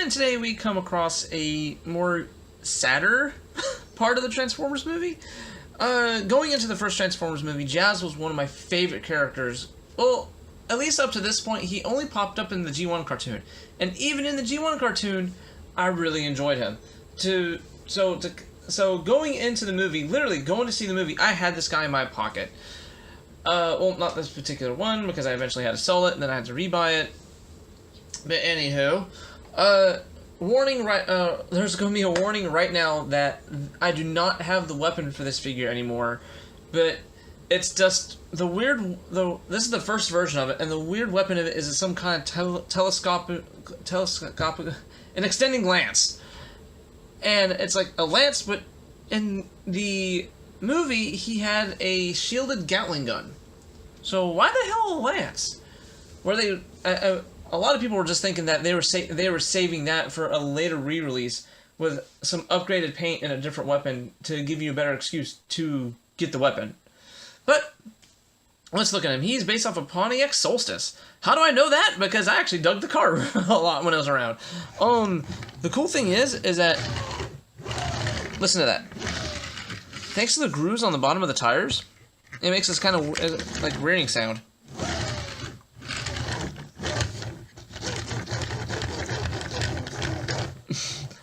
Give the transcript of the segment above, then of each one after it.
And today we come across a more sadder part of the Transformers movie. Going into the first Transformers movie, Jazz was one of my favorite characters. Well, at least up to this point, he only popped up in the G1 cartoon. And even in the G1 cartoon, I really enjoyed him. So going into the movie, literally going to see the movie, I had this guy in my pocket. Well, not this particular one, because I eventually had to sell it, and then I had to rebuy it. But anywho, warning there's going to be a warning right now that I do not have the weapon for this figure anymore, but it's just this is the first version of it, and the weird weapon of it is some kind of telescopic, an extending lance. And it's like a lance, but in the movie, he had a shielded Gatling gun. So why the hell a lance? Were they... a lot of people were just thinking that they were saving that for a later re-release with some upgraded paint and a different weapon to give you a better excuse to get the weapon. But let's look at him. He's based off of Pontiac Solstice. How do I know that? Because I actually dug the car a lot when I was around. The cool thing is that... Listen to that. Thanks to the grooves on the bottom of the tires, it makes this kind of like rearing sound.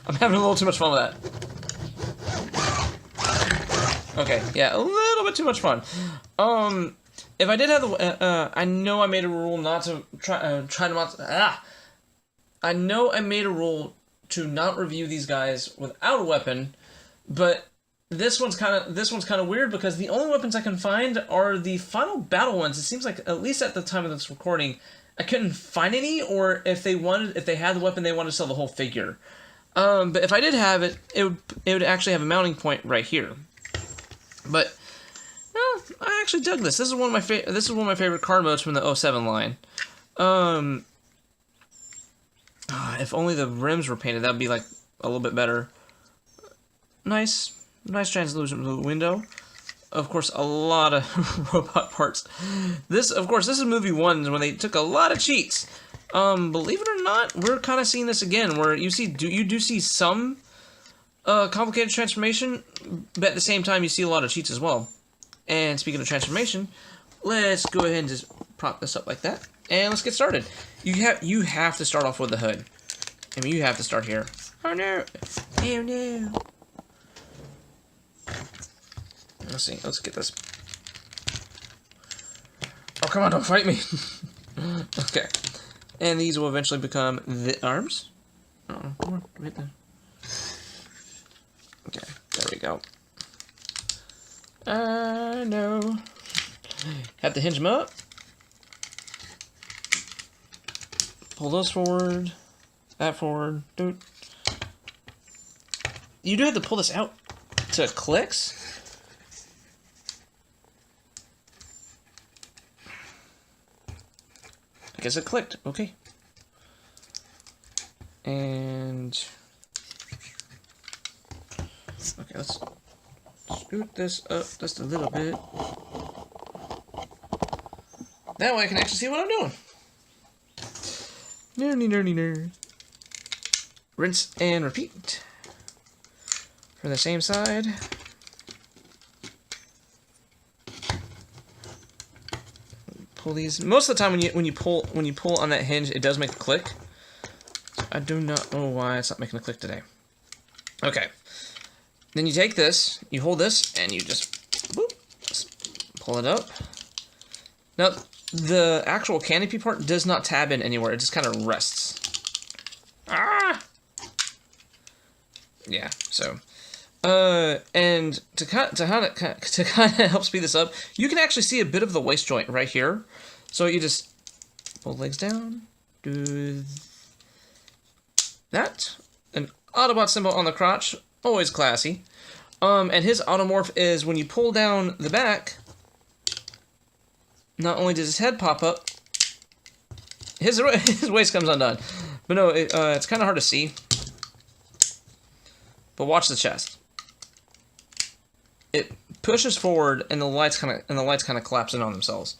I'm having a little too much fun with that. Okay, yeah, a little bit too much fun. If I did have the, I know I made a rule not to I know I made a rule to not review these guys without a weapon, but this one's kind of weird because the only weapons I can find are the final battle ones. It seems like, at least at the time of this recording, I couldn't find any, or if they had the weapon, they wanted to sell the whole figure. But if I did have it, it would actually have a mounting point right here. But I actually dug this. This is one of my favorite car modes from the 07 line. If only the rims were painted, that'd be like a little bit better. Nice translucent window. Of course, a lot of robot parts. This is movie 1 when they took a lot of cheats. Believe it or not, we're kind of seeing this again, where you do see some complicated transformation, but at the same time you see a lot of cheats as well. And speaking of transformation, let's go ahead and just prop this up like that, and let's get started. You have to start off with the hood. I mean, you have to start here. Oh no! Oh no! Let's see. Let's get this. Oh, come on! Don't fight me! Okay. And these will eventually become the arms. Oh, come on, right there. Okay, there we go. No. Have to hinge them up. Pull those forward. That forward. Dude. You do have to pull this out to it clicks. I guess it clicked. Okay. And okay, let's scoot this up just a little bit. That way I can actually see what I'm doing. Nerdy. Rinse and repeat. For the same side. Pull these. Most of the time when you pull on that hinge, it does make a click. I do not know why it's not making a click today. Okay. Then you take this, you hold this, and you just pull it up. Now, the actual canopy part does not tab in anywhere. It just kind of rests. Ah! Yeah, so. And to kind of help speed this up, you can actually see a bit of the waist joint right here. So you just pull the legs down, do that. An Autobot symbol on the crotch, always classy. And his automorph is when you pull down the back, not only does his head pop up, his waist comes undone. But no, it's kind of hard to see. But watch the chest. It pushes forward, and the lights kind of collapse in on themselves.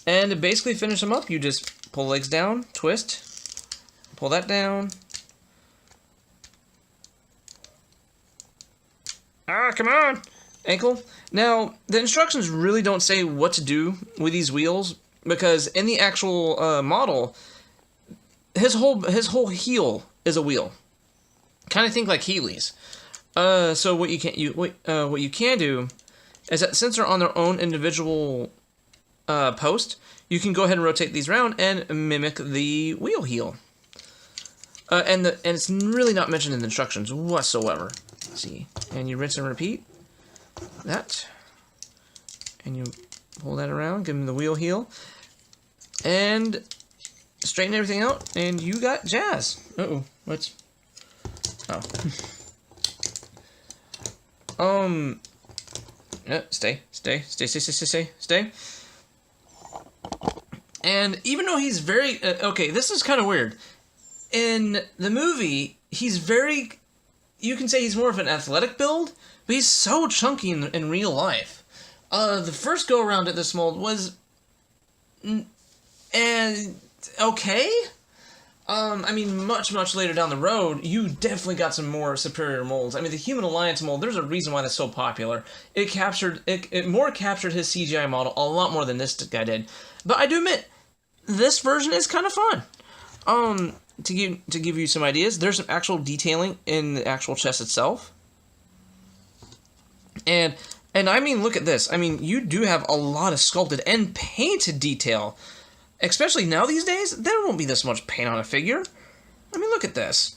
And to basically finish them up, you just pull legs down, twist, pull that down, Ah, come on! Ankle. Now, the instructions really don't say what to do with these wheels, because in the actual model, his whole heel is a wheel. Kind of think like Heelys. So what you can do is that since they're on their own individual post, you can go ahead and rotate these around and mimic the wheel heel. And it's really not mentioned in the instructions whatsoever. Let's see, and you rinse and repeat that, and you pull that around, give him the wheel heel, and straighten everything out, and you got Jazz. Uh-oh, what's... Oh. Yeah, stay. And even though he's very... okay, this is kind of weird. In the movie, he's very... You can say he's more of an athletic build, but he's so chunky in real life. The first go-around at this mold was... okay? I mean, much later down the road, you definitely got some more superior molds. I mean, the Human Alliance mold, there's a reason why that's so popular. It more captured his CGI model a lot more than this guy did. But I do admit, this version is kind of fun. To give you some ideas, there's some actual detailing in the actual chest itself. And I mean, look at this. I mean, you do have a lot of sculpted and painted detail. Especially now these days, there won't be this much paint on a figure. I mean, look at this.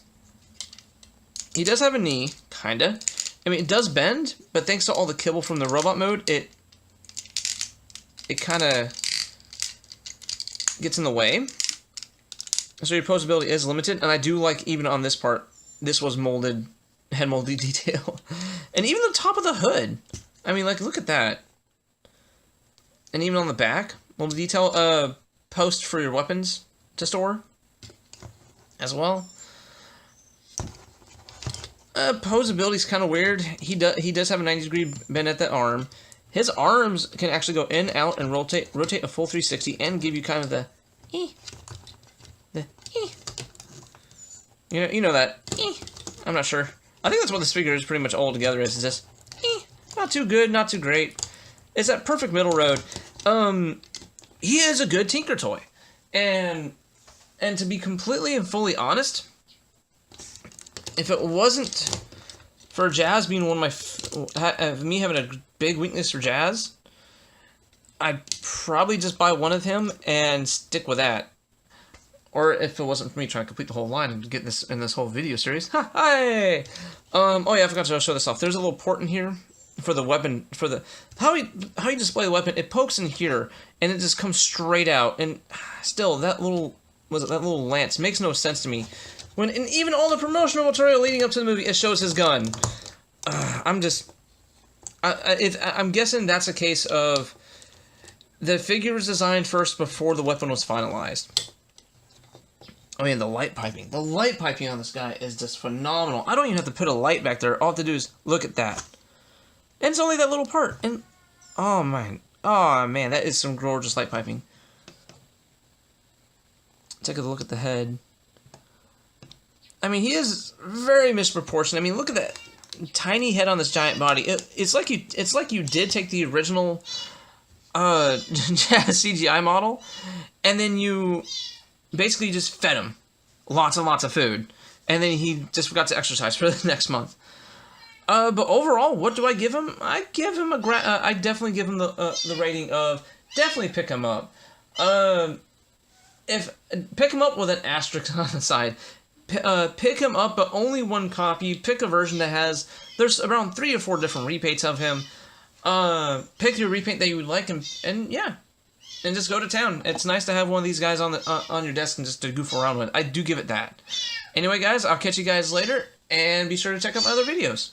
He does have a knee, kinda. I mean, it does bend, but thanks to all the kibble from the robot mode, it kinda gets in the way. So your posability is limited, and I do like, even on this part, this was molded, head molded detail. And even the top of the hood. I mean, like, look at that. And even on the back, molded detail, post for your weapons to store as well. Posability is kind of weird. He does have a 90-degree bend at the arm. His arms can actually go in, out, and rotate a full 360 and give you kind of the you know that I'm not sure. I think that's what this figure is pretty much all together is just not too good, not too great. It's that perfect middle road. He is a good Tinker toy, and to be completely and fully honest, if it wasn't for Jazz being one of me having a big weakness for Jazz, I'd probably just buy one of him and stick with that. Or if it wasn't for me trying to complete the whole line and get this in this whole video series. Hi! Oh yeah, I forgot to show this off. There's a little port in here for the weapon, for the how you display the weapon. It pokes in here and it just comes straight out. And still, that little lance makes no sense to me. When in even all the promotional material leading up to the movie, it shows his gun. I'm guessing that's a case of the figure was designed first before the weapon was finalized. I mean, the light piping. The light piping on this guy is just phenomenal. I don't even have to put a light back there. All I have to do is look at that. And it's only that little part. And, oh man, that is some gorgeous light piping. Take a look at the head. I mean, he is very misproportioned. I mean, look at that tiny head on this giant body. It's like you did take the original CGI model, and then you basically just fed him lots and lots of food, and then he just forgot to exercise for the next month. But overall, what do I give him? I definitely give him the rating of definitely pick him up. If pick him up with an asterisk on the side. Pick him up, but only one copy. Pick a version that there's around 3 or 4 different repaints of him. Pick your repaint that you would like, and yeah. And just go to town. It's nice to have one of these guys on your desk and just to goof around with. I do give it that. Anyway, guys, I'll catch you guys later, and be sure to check out my other videos.